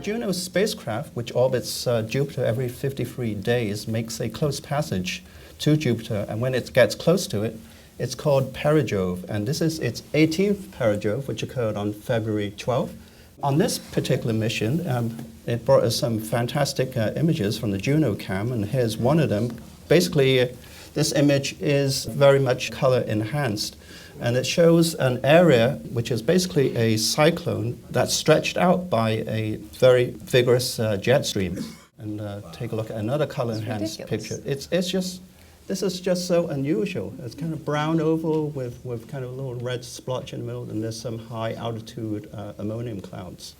Juno spacecraft, which orbits Jupiter every 53 days, makes a close passage to Jupiter, and when it gets close to it, it's called perijove, and this is its 18th perijove, which occurred on February 12th. On this particular mission, it brought us some fantastic images from the Juno cam, and here's one of them. Basically, this image is very much color enhanced, and it shows an area which is basically a cyclone that's stretched out by a very vigorous jet stream. And take a look at another color enhanced picture. This is just so unusual. It's kind of brown oval with kind of a little red splotch in the middle, and there's some high altitude ammonium clouds.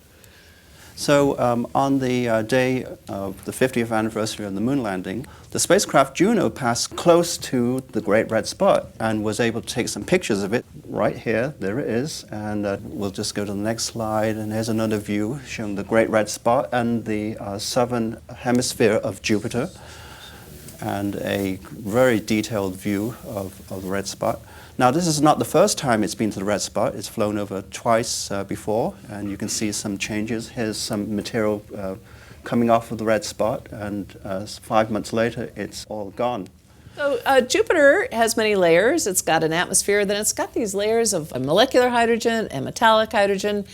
So on the day of the 50th anniversary of the moon landing, the spacecraft Juno passed close to the Great Red Spot and was able to take some pictures of it. Right here, there it is, and we'll just go to the next slide, and here's another view showing the Great Red Spot and the southern hemisphere of Jupiter, and a very detailed view of the red spot. Now, this is not the first time it's been to the red spot. It's flown over twice before, and you can see some changes. Here's some material coming off of the red spot, and 5 months later, it's all gone. So Jupiter has many layers. It's got an atmosphere, then it's got these layers of molecular hydrogen and metallic hydrogen.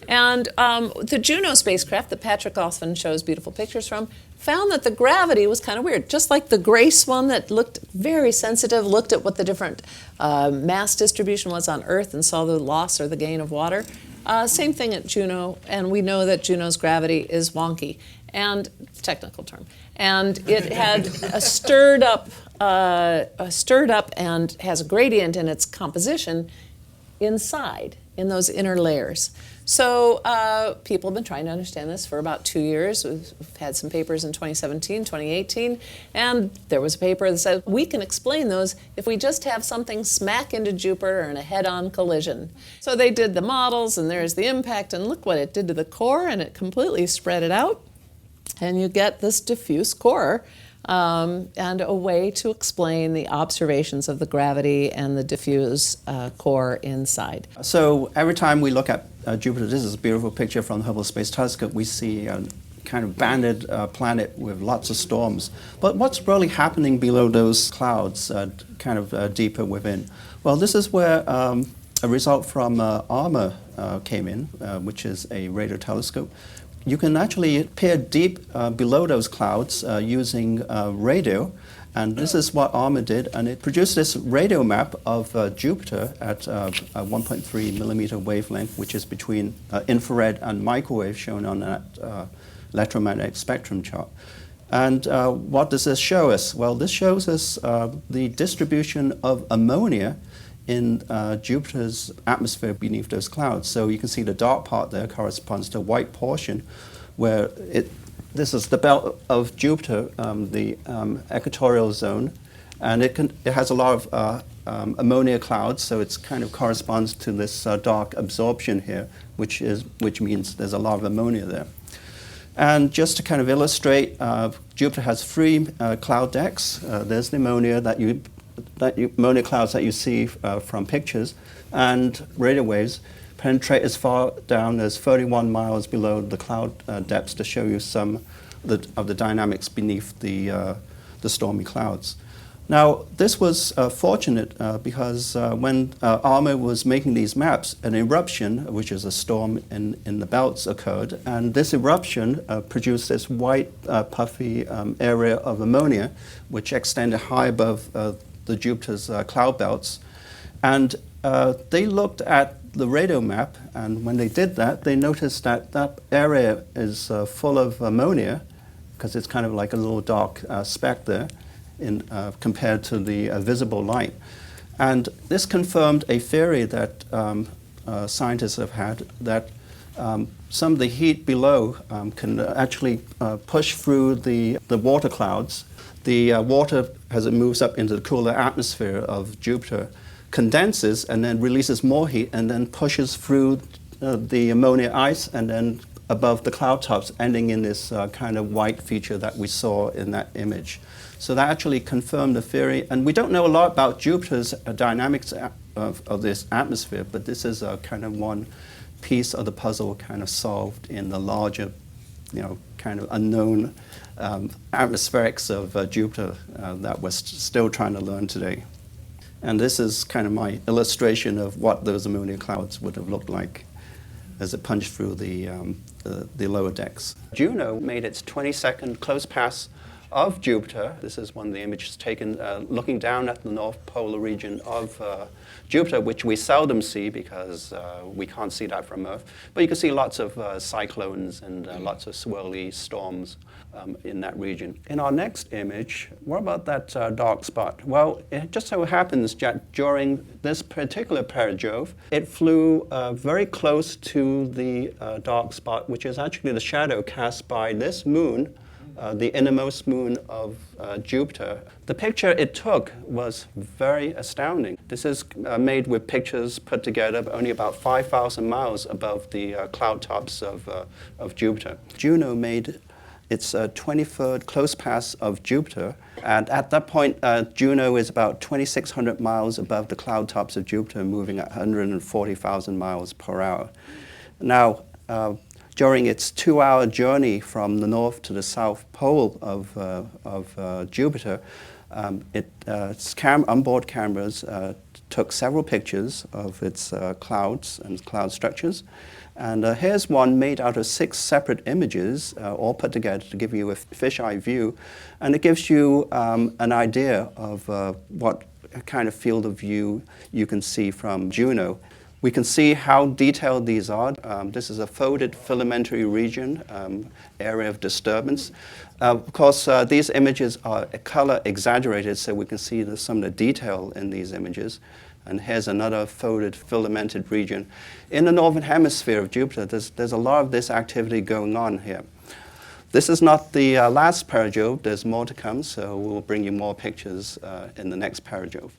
And the Juno spacecraft that Patrick often shows beautiful pictures from found that the gravity was kind of weird. Just like the Grace one that looked very sensitive, looked at what the different mass distribution was on Earth and saw the loss or the gain of water. Same thing at Juno, and we know that Juno's gravity is wonky, and technical term. And it had a stirred up and has a gradient in its composition inside, in those inner layers. So people have been trying to understand this for about 2 years. We've had some papers in 2017, 2018, and there was a paper that said we can explain those if we just have something smack into Jupiter in a head-on collision. So they did the models, and there's the impact, and look what it did to the core, and it completely spread it out, and you get this diffuse core. And a way to explain the observations of the gravity and the diffuse core inside. So every time we look at Jupiter, this is a beautiful picture from the Hubble Space Telescope, we see a kind of banded planet with lots of storms. But what's really happening below those clouds, kind of deeper within? Well, this is where a result from ARMA came in, which is a radio telescope. You can actually peer deep below those clouds using radio, and this is what ARMA did, and it produced this radio map of Jupiter at a 1.3 millimeter wavelength, which is between infrared and microwave, shown on that electromagnetic spectrum chart. And what does this show us? Well, this shows us the distribution of ammonia in Jupiter's atmosphere beneath those clouds. So you can see the dark part there corresponds to a white portion where this is the belt of Jupiter, the equatorial zone, and it has a lot of ammonia clouds, so it kind of corresponds to this dark absorption here, which means there's a lot of ammonia there. And just to kind of illustrate, Jupiter has 3 cloud decks. There's the ammonia ammonia clouds that you see from pictures, and radio waves penetrate as far down as 31 miles below the cloud depths to show you some of the dynamics beneath the stormy clouds. Now, this was fortunate because when ARMA was making these maps, an eruption, which is a storm in the belts, occurred, and this eruption produced this white puffy area of ammonia, which extended high above the Jupiter's cloud belts. And they looked at the radio map, and when they did that, they noticed that that area is full of ammonia, because it's kind of like a little dark speck there compared to the visible light. And this confirmed a theory that scientists have had, that some of the heat below can actually push through the water clouds. The water, as it moves up into the cooler atmosphere of Jupiter, condenses and then releases more heat and then pushes through the ammonia ice and then above the cloud tops, ending in this kind of white feature that we saw in that image. So that actually confirmed the theory. And we don't know a lot about Jupiter's dynamics of this atmosphere, but this is kind of one piece of the puzzle kind of solved in the larger kind of unknown atmospherics of Jupiter that we're still trying to learn today. And this is kind of my illustration of what those ammonia clouds would have looked like as it punched through the lower decks. Juno made its 22nd close pass of Jupiter. This is one of the images taken looking down at the North Polar region of Jupiter, which we seldom see because we can't see that from Earth. But you can see lots of cyclones and lots of swirly storms in that region. In our next image, what about that dark spot? Well, it just so happens that during this particular perijove, it flew very close to the dark spot, which is actually the shadow cast by this moon, the innermost moon of Jupiter. The picture it took was very astounding. This is made with pictures put together only about 5,000 miles above the cloud tops of Jupiter. Juno made its 23rd close pass of Jupiter, and at that point Juno is about 2,600 miles above the cloud tops of Jupiter, moving at 140,000 miles per hour. Now, during its 2-hour journey from the north to the south pole of Jupiter, its onboard cameras took several pictures of its clouds and cloud structures. And here's one made out of 6 separate images, all put together to give you a fisheye view. And it gives you an idea of what kind of field of view you can see from Juno. We can see how detailed these are. This is a folded filamentary region, area of disturbance. Of course, these images are color exaggerated, so we can see some of the detail in these images. And here's another folded filamented region. In the northern hemisphere of Jupiter, there's a lot of this activity going on here. This is not the last perijove. There's more to come, so we'll bring you more pictures in the next perijove.